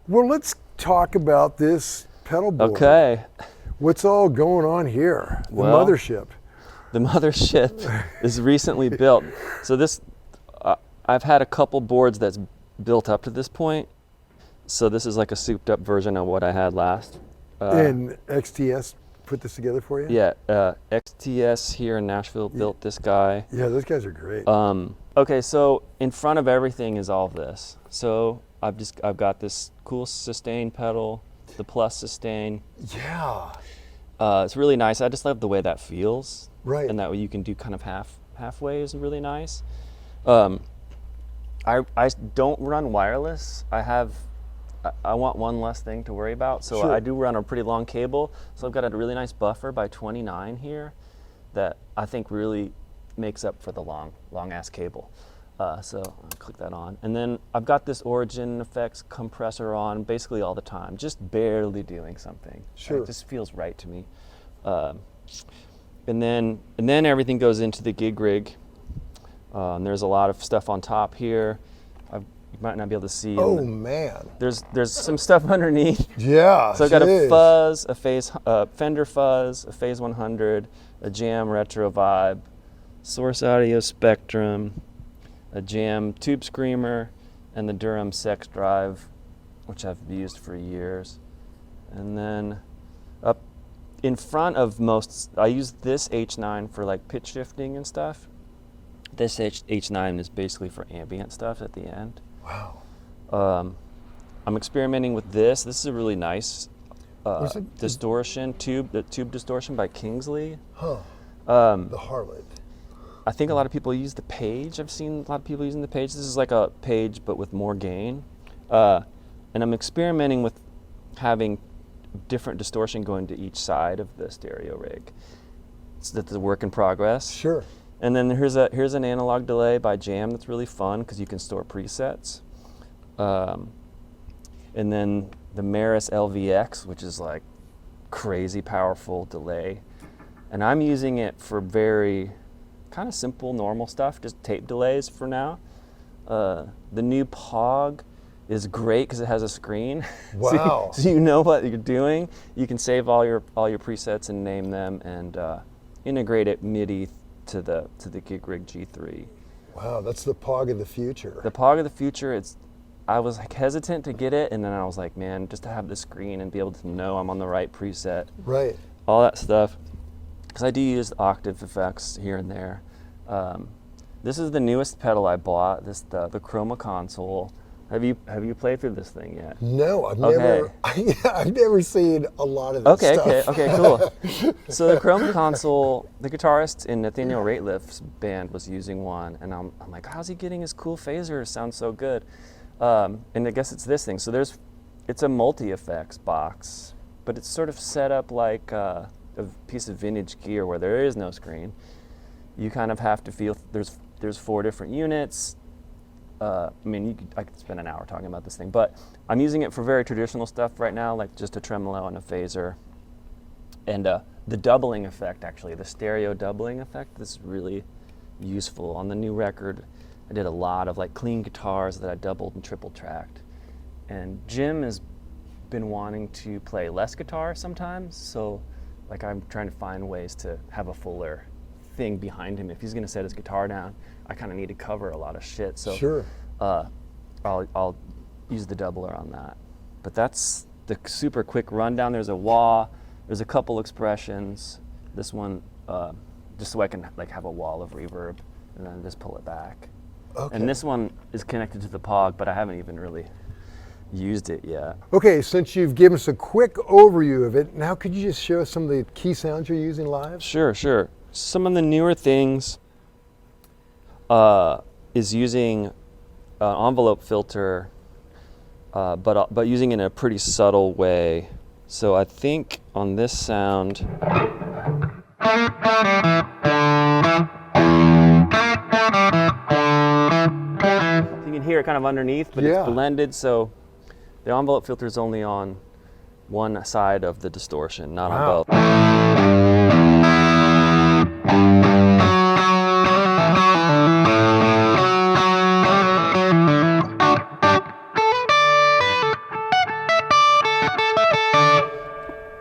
Well, let's talk about this pedal board. Okay. What's all going on here? The Well, mothership. The mothership is recently built. So this, I've had a couple boards that's built up to this point. So this is like a souped up version of what I had last. And XTS put this together for you? Yeah, XTS here in Nashville built this guy. Yeah, those guys are great. Okay, so in front of everything is all of this. So I've got this cool sustain pedal, the plus sustain. Yeah. It's really nice. I just love the way that feels. Right. And that way you can do kind of halfway is really nice. I don't run wireless. I want one less thing to worry about. So Sure. I do run a pretty long cable. So I've got a really nice buffer by 29 here that I think really makes up for the long ass cable. So I'll click that on. And then I've got this Origin Effects compressor on basically all the time, just barely doing something. Sure. It just feels right to me. And then everything goes into the gig rig. There's a lot of stuff on top here. You might not be able to see. Oh man. There's some stuff underneath. Yeah. So I've got a fuzz, a Fender fuzz, a Phase 100, a Jam Retro Vibe, Source Audio Spectrum, a Jam Tube Screamer, and the Durham Sex Drive, which I've used for years. And then up in front of I use this H9 for like pitch shifting and stuff. This H9 is basically for ambient stuff at the end. Wow. I'm experimenting with this. This is a really nice distortion the tube distortion by Kingsley. Huh. The Harlot. I think a lot of people use the Page. I've seen a lot of people using the Page. This is like a Page but with more gain. And I'm experimenting with having different distortion going to each side of the stereo rig. So that's a work in progress. Sure. And then here's an analog delay by Jam that's really fun because you can store presets. And then the Maris LVX, which is like crazy powerful delay. And I'm using it for very kind of simple, normal stuff, just tape delays for now. The new Pog is great because it has a screen. Wow. so you know what you're doing. You can save all your presets and name them and integrate it MIDI to the gig rig G3. Wow, that's the Pog of the future. The Pog of the future. I was like hesitant to get it, and then I was like, man, just to have the screen and be able to know I'm on the right preset. Right. All that stuff. Because I do use octave effects here and there. This is the newest pedal I bought. The Chroma console. Have you played through this thing yet? No, I've Okay. I've never seen a lot of this stuff. Okay, cool. So the Chroma console, the guitarist in Nathaniel Rateliff's band was using one, and I'm like, how's he getting his cool phaser? Sounds so good. And I guess it's this thing. So it's a multi-effects box, but it's sort of set up like a piece of vintage gear where there is no screen. You kind of have to feel there's 4 different units. I could spend an hour talking about this thing, but I'm using it for very traditional stuff right now, like just a tremolo and a phaser. And the doubling effect, actually, the stereo doubling effect, is really useful. On the new record, I did a lot of like clean guitars that I doubled and triple tracked. And Jim has been wanting to play less guitar sometimes, so like I'm trying to find ways to have a fuller thing behind him. If he's gonna set his guitar down, I kind of need to cover a lot of shit. So Sure. I'll use the doubler on that. But that's the super quick rundown. There's a wah, there's a couple expressions. This one, just so I can like have a wall of reverb and then just pull it back. Okay. And this one is connected to the Pog, but I haven't even really used it yet. Okay, since you've given us a quick overview of it, now could you just show us some of the key sounds you're using live? Sure. Some of the newer things is using an envelope filter, but using it in a pretty subtle way. So I think on this sound, you can hear it kind of underneath, but Yeah. it's blended. So the envelope filter is only on one side of the distortion, not on Wow. both.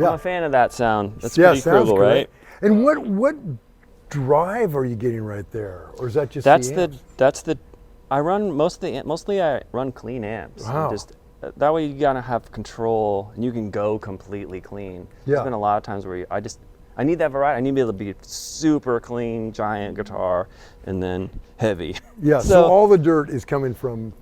Yeah. I'm a fan of that sound. That's Yeah, pretty sounds cool, great. right? And what drive are you getting right there, or is that just That's the I run mostly I run clean amps. Wow. And just that way you gotta have control and you can go completely clean. Yeah. There's been a lot of times where I need that variety. I need to be able to be super clean, giant guitar, and then heavy. Yeah. So all the dirt is coming from.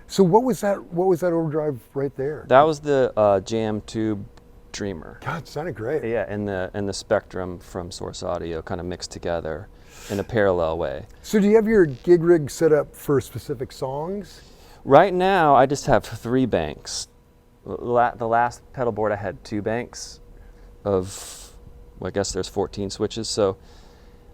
So what was that overdrive right there? That was the Jam Tube Dreamer. God, it sounded great. Yeah, and the Spectrum from Source Audio kind of mixed together in a parallel way. So do you have your gig rig set up for specific songs? Right now, I just have 3 banks. The last pedal board I had 2 banks of, well, I guess there's 14 switches. So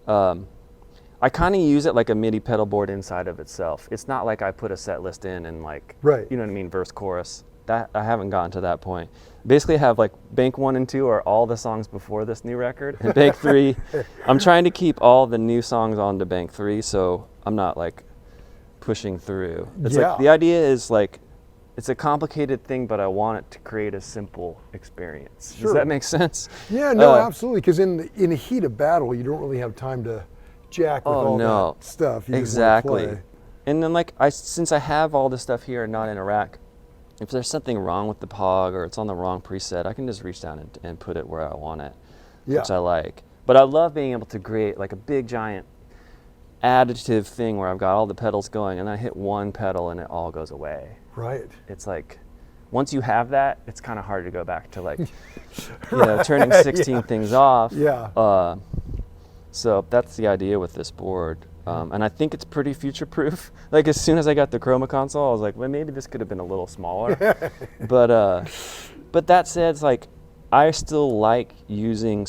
I kind of use it like a MIDI pedal board inside of itself. It's not like I put a set list in and like, Right. you know what I mean, verse, chorus. That I haven't gotten to that point. Basically, I have like bank 1 and 2 are all the songs before this new record, and bank 3, I'm trying to keep all the new songs onto bank 3, so I'm not like pushing through. It's Yeah. like the idea is like it's a complicated thing, but I want it to create a simple experience. Sure. Does that make sense? Yeah, no, absolutely. Because in the heat of battle, you don't really have time to jack with all that stuff. You exactly. Just wanna play. And then like since I have all this stuff here and not in a rack, if there's something wrong with the POG or it's on the wrong preset, I can just reach down and put it where I want it, Yeah. which I like. But I love being able to create like a big giant additive thing where I've got all the pedals going and I hit one pedal and it all goes away. Right. It's like, once you have that, it's kind of hard to go back to like, Right, turning 16 things off. Yeah. So that's the idea with this board. And I think it's pretty future-proof. Like as soon as I got the Chroma console, I was like, well, maybe this could have been a little smaller. But that said, it's like, I still like using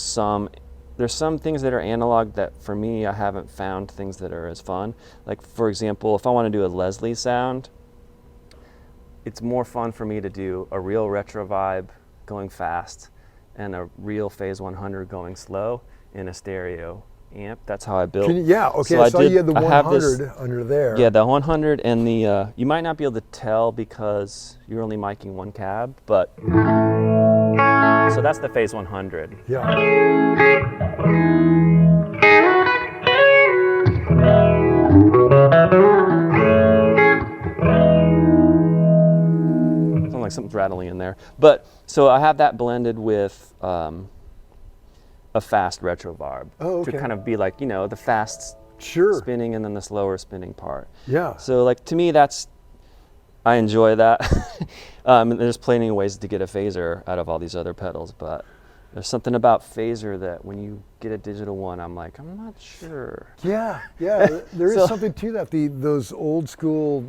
there's some things that are analog that for me, I haven't found things that are as fun. Like for example, if I want to do a Leslie sound, it's more fun for me to do a real retro vibe going fast and a real phase 100 going slow in a stereo amp. That's how I built. Yeah, okay, So I saw you had the I have 100 under there. Yeah, the 100 and the, you might not be able to tell because you're only miking one cab, but, so that's the phase 100. Yeah. Sounds like something's rattling in there. But, so I have that blended with a fast retro barb to kind of be like, the fast spinning and then the slower spinning part. Yeah. So like to me, I enjoy that. There's plenty of ways to get a phaser out of all these other pedals, but there's something about phaser that when you get a digital one, I'm like, I'm not sure. Yeah, yeah. There is something to that. Those old school,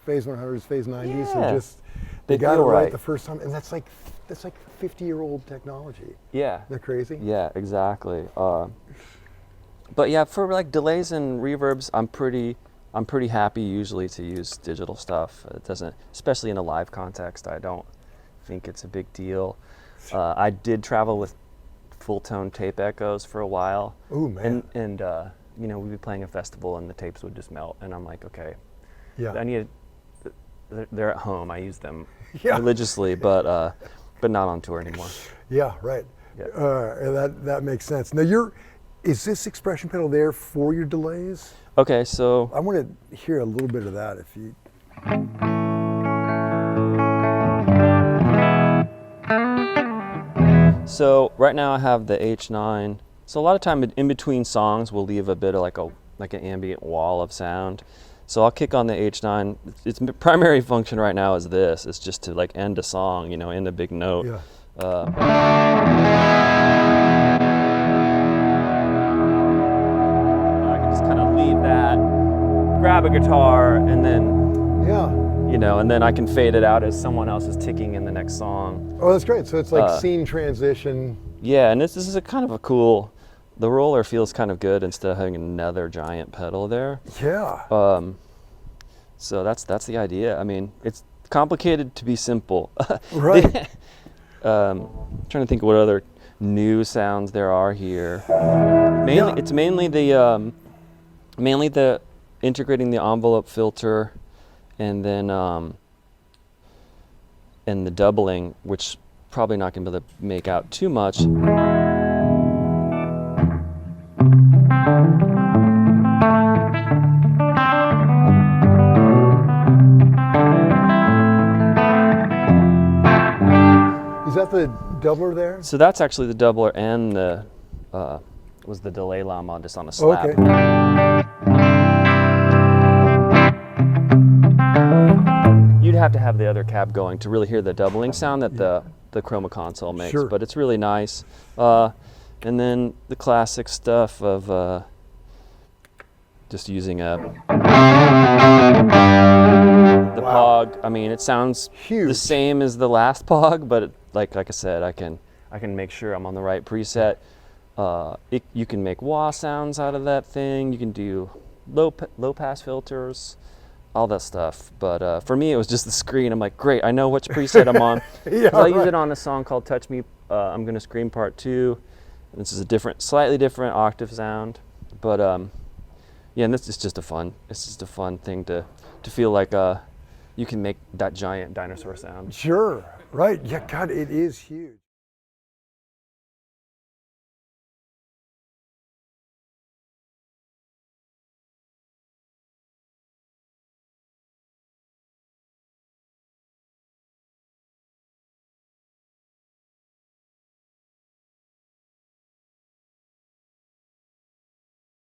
phase 100s, phase 90s, are just they got it right the first time, and that's like 50-year-old technology. Yeah. They're crazy. Yeah, exactly. But yeah, for like delays and reverbs, I'm pretty happy usually to use digital stuff. It doesn't, especially in a live context, I don't think it's a big deal. I did travel with full tone tape echoes for a while. Oh man. And we'd be playing a festival and the tapes would just melt, and I'm like, okay, yeah. They're at home. I use them religiously, but not on tour anymore. Yeah, right. Yeah. That makes sense. Now is this expression pedal there for your delays? Okay, so I want to hear a little bit of that if you. So right now I have the H9. So a lot of time in between songs we'll leave a bit of like an ambient wall of sound. So I'll kick on the H9. Its primary function right now is this. It's just to like end a song, end a big note. Yeah. I can just kind of leave that, grab a guitar, and then and then I can fade it out as someone else is ticking in the next song. Oh, that's great. So it's like scene transition. Yeah, and this is a kind of a cool. The roller feels kind of good instead of having another giant pedal there. Yeah. So that's the idea. I mean, it's complicated to be simple. Right. Trying to think what other new sounds there are here. It's mainly the integrating the envelope filter, and then and the doubling, which probably not going to be able to make out too much. Is that the doubler there? So that's actually the doubler, and the was the delay llama just on a slab. Okay. You'd have to have the other cab going to really hear the doubling sound that the chroma console makes, sure. But it's really nice. And then the classic stuff of just using the Pog. I mean, it sounds huge. The same as the last Pog, but like I said, I can make sure I'm on the right preset. You can make wah sounds out of that thing. You can do low pass filters, all that stuff. But for me, it was just the screen. I'm like, great, I know which preset I'm on. Yeah, I use it on a song called "Touch Me." I'm gonna scream part 2. This is a slightly different octave sound, but yeah, and this is just a fun. It's just a fun thing to feel like you can make that giant dinosaur sound. Sure, right? Yeah, God, it is huge.